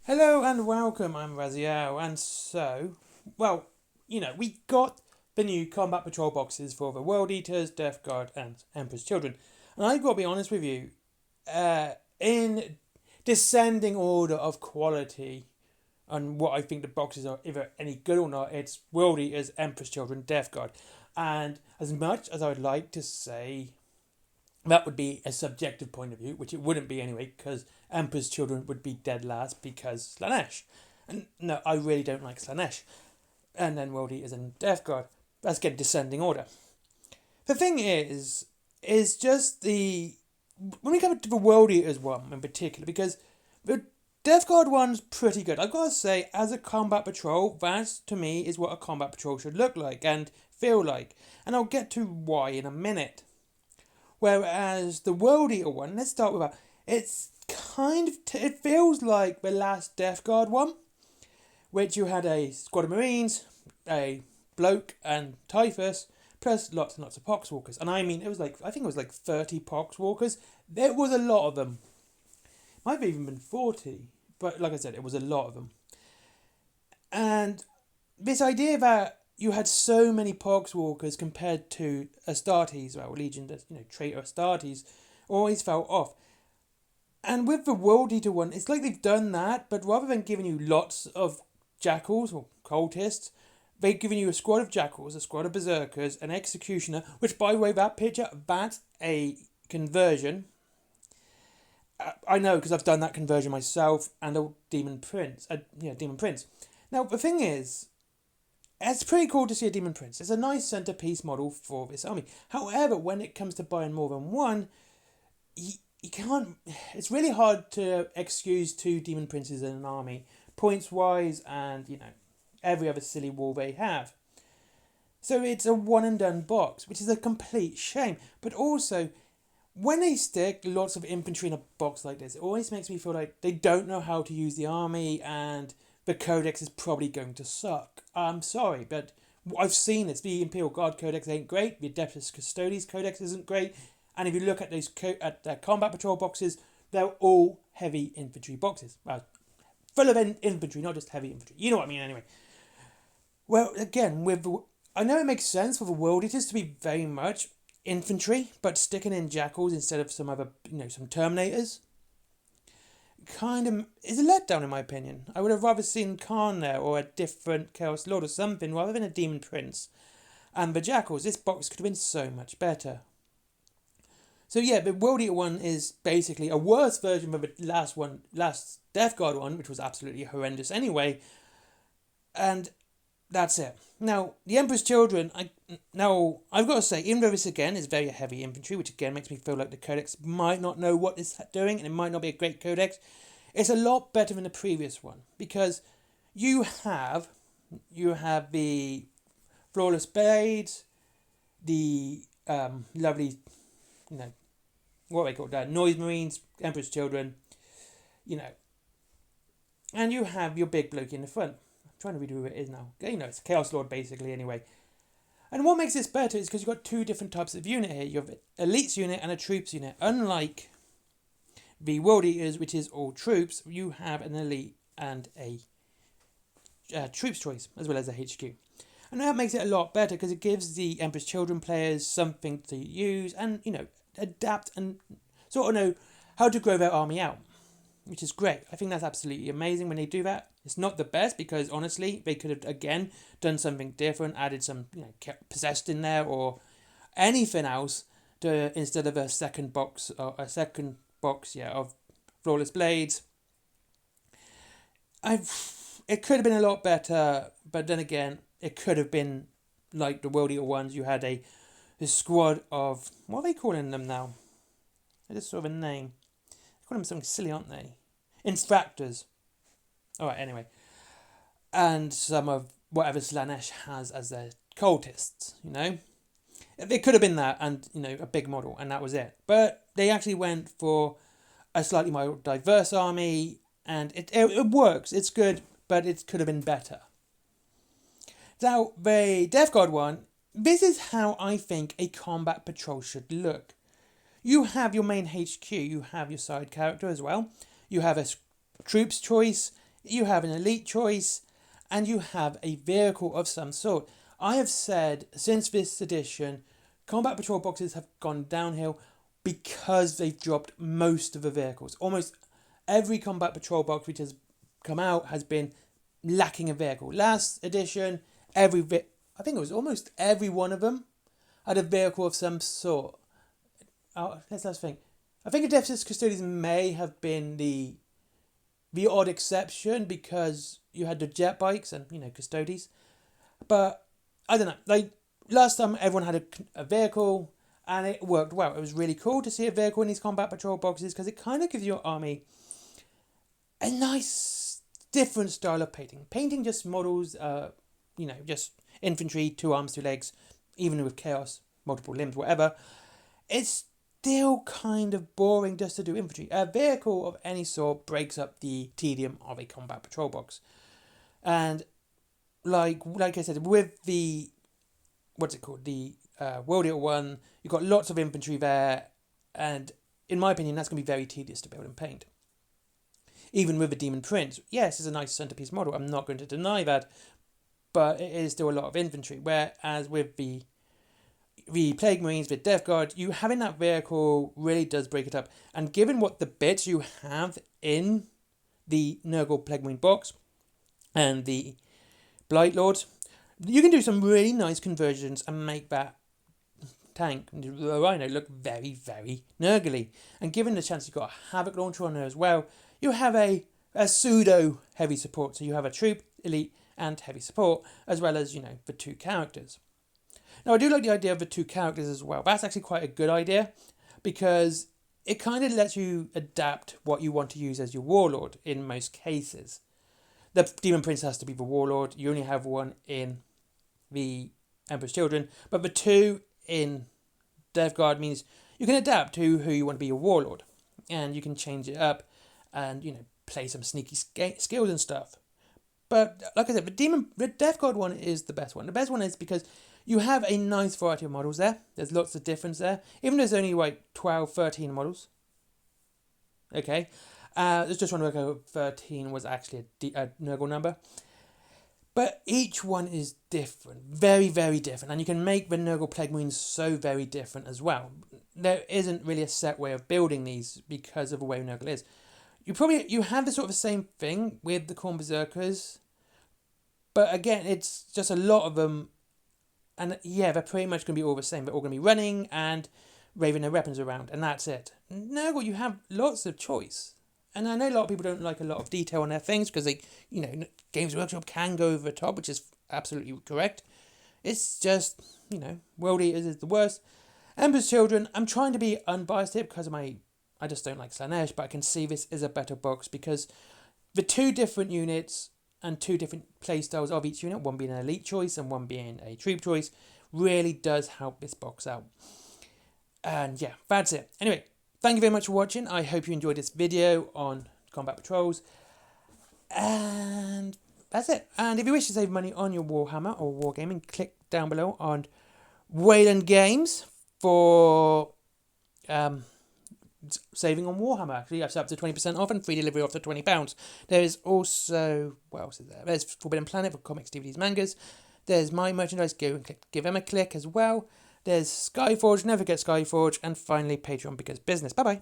Hello and welcome, I'm Raziel, and we got the new Combat Patrol boxes for the World Eaters, Death Guard, and Emperor's Children. And I've got to be honest with you, in descending order of quality and what I think the boxes are either any good or not, it's World Eaters, Emperor's Children, Death Guard. And as much as I would like to say that would be a subjective point of view, which it wouldn't be anyway, because Emperor's Children would be dead last because Slanesh. And no, I really don't like Slanesh. And then World Eaters and Death Guard. That's getting descending order. The thing is just the. When we come to the World Eaters one in particular, because the Death Guard one's pretty good. I've got to say, as a combat patrol, that to me is what a combat patrol should look like and feel like. And I'll get to why in a minute. Whereas the World Eater one, let's start with that. It's kind of, it feels like the last Death Guard one, which you had a squad of Marines, a bloke and Typhus, plus lots and lots of Poxwalkers. And I mean, I think it was like 30 Poxwalkers. There was a lot of them. Might have even been 40, but like I said, it was a lot of them. And this idea that you had so many Poxwalkers compared to Astartes, well, Legion, traitor Astartes, always fell off. And with the World Eater one, it's like they've done that, but rather than giving you lots of Jackals or Cultists, they've given you a squad of Jackals, a squad of Berserkers, an Executioner, which, by the way, that picture, that's a conversion. I know, because I've done that conversion myself, and a Demon Prince. Demon Prince. Now, the thing is, it's pretty cool to see a Demon Prince. It's a nice centerpiece model for this army. However, when it comes to buying more than one, you can't. It's really hard to excuse two Demon Princes in an army, points wise, and every other silly wall they have. So it's a one and done box, which is a complete shame. But also, when they stick lots of infantry in a box like this, it always makes me feel like they don't know how to use the army and the Codex is probably going to suck. I'm sorry, but I've seen this. The Imperial Guard Codex ain't great. The Adeptus Custodes Codex isn't great. And if you look at those at Combat Patrol boxes, they're all heavy infantry boxes. Well, full of infantry, not just heavy infantry. You know what I mean, anyway. Well, again, I know it makes sense for the World Eaters to be very much infantry, but sticking in Jackals instead of some other, some Terminators, kind of is a letdown in my opinion. I would have rather seen Khan there or a different Chaos Lord or something rather than a Demon Prince. And the Jackals, this box could have been so much better. So yeah, the World Eater one is basically a worse version of the last Death Guard one, which was absolutely horrendous anyway. And that's it. Now, the Emperor's Children, I've got to say, even though this again is very heavy infantry, which again makes me feel like the Codex might not know what it's doing, and it might not be a great Codex, it's a lot better than the previous one, because you have the Flawless Blades, the lovely, what are they called, Noise Marines, Emperor's Children, and you have your big bloke in the front. Trying to read who it is now. It's Chaos Lord basically anyway. And what makes this better is because you've got two different types of unit here. You have an Elites unit and a Troops unit. Unlike the World Eaters, which is all troops, you have an Elite and a Troops choice, as well as a HQ. And that makes it a lot better because it gives the Emperor's Children players something to use and, adapt and sort of know how to grow their army out, which is great. I think that's absolutely amazing when they do that. It's not the best because, honestly, they could have, again, done something different, added some, Possessed in there or anything else instead of a second box of Flawless Blades. It could have been a lot better, but then again, it could have been like the World Eater ones. You had a squad of, what are they calling them now? They just sort of a name. They call them something silly, aren't they? Infractors. Alright, anyway. And some of whatever Slanesh has as their cultists, It could have been that and, a big model, and that was it. But they actually went for a slightly more diverse army, and it works. It's good, but it could have been better. Now, the Death Guard one, this is how I think a combat patrol should look. You have your main HQ, you have your side character as well. You have a troops choice, you have an elite choice, and you have a vehicle of some sort. I have said since this edition, Combat Patrol boxes have gone downhill because they've dropped most of the vehicles. Almost every Combat Patrol box which has come out has been lacking a vehicle. Last edition, I think it was almost every one of them had a vehicle of some sort. Let's think. I think Adeptus Custodians may have been the odd exception because you had the jet bikes and, Custodes. But I don't know. Like last time, everyone had a vehicle and it worked well. It was really cool to see a vehicle in these Combat Patrol boxes because it kind of gives your army a nice different style of painting. Painting just models, just infantry, 2 arms, 2 legs, even with chaos, multiple limbs, whatever. It's still kind of boring just to do infantry. A vehicle of any sort breaks up the tedium of a Combat Patrol box. And like I said, with the, the World Eater 1, you've got lots of infantry there, and in my opinion, that's going to be very tedious to build and paint. Even with the Demon Prince, yes, it's a nice centerpiece model, I'm not going to deny that, but it is still a lot of infantry, whereas with the Plague Marines, with Death Guard, you having that vehicle really does break it up. And given what the bits you have in the Nurgle Plague Marine box and the Blight Lords, you can do some really nice conversions and make that tank, the Rhino, look very, very Nurgly. And given the chance you've got a Havoc launcher on there as well, you have a pseudo heavy support. So you have a troop, elite, and heavy support, as well as, the 2 characters. Now, I do like the idea of the 2 characters as well. That's actually quite a good idea because it kind of lets you adapt what you want to use as your warlord in most cases. The Demon Prince has to be the warlord. You only have one in the Emperor's Children, but the 2 in Death Guard means you can adapt to who you want to be your warlord, and you can change it up and, play some sneaky skills and stuff. But like I said, the Death Guard one is the best one. The best one is because you have a nice variety of models there. There's lots of difference there. Even though there's only like 12, 13 models. Okay. There's just one to work out 13 was actually a Nurgle number. But each one is different. Very, very different. And you can make the Nurgle Plague Marines so very different as well. There isn't really a set way of building these because of the way Nurgle is. You have the sort of the same thing with the Khorne Berserkers. But again, it's just a lot of them. And yeah, they're pretty much going to be all the same. They're all going to be running and waving their weapons around. And that's it. Nurgle, you have lots of choice. And I know a lot of people don't like a lot of detail on their things because they, Games Workshop can go over the top, which is absolutely correct. It's just, World Eaters is the worst. Emperor's Children, I'm trying to be unbiased here because I just don't like Slaanesh, but I can see this is a better box because the 2 different units and 2 different playstyles of each unit, one being an elite choice and one being a troop choice, really does help this box out. And yeah, that's it. Anyway, thank you very much for watching. I hope you enjoyed this video on Combat Patrols. And that's it. And if you wish to save money on your Warhammer or Wargaming, click down below on Wayland Games for saving on Warhammer. Actually, that's up to 20% off and free delivery off to £20. There is also, what else is there? There's Forbidden Planet for comics, DVDs, mangas. There's my merchandise. Go and give them a click as well. There's Skyforge. Never forget Skyforge. And finally, Patreon because business. Bye-bye.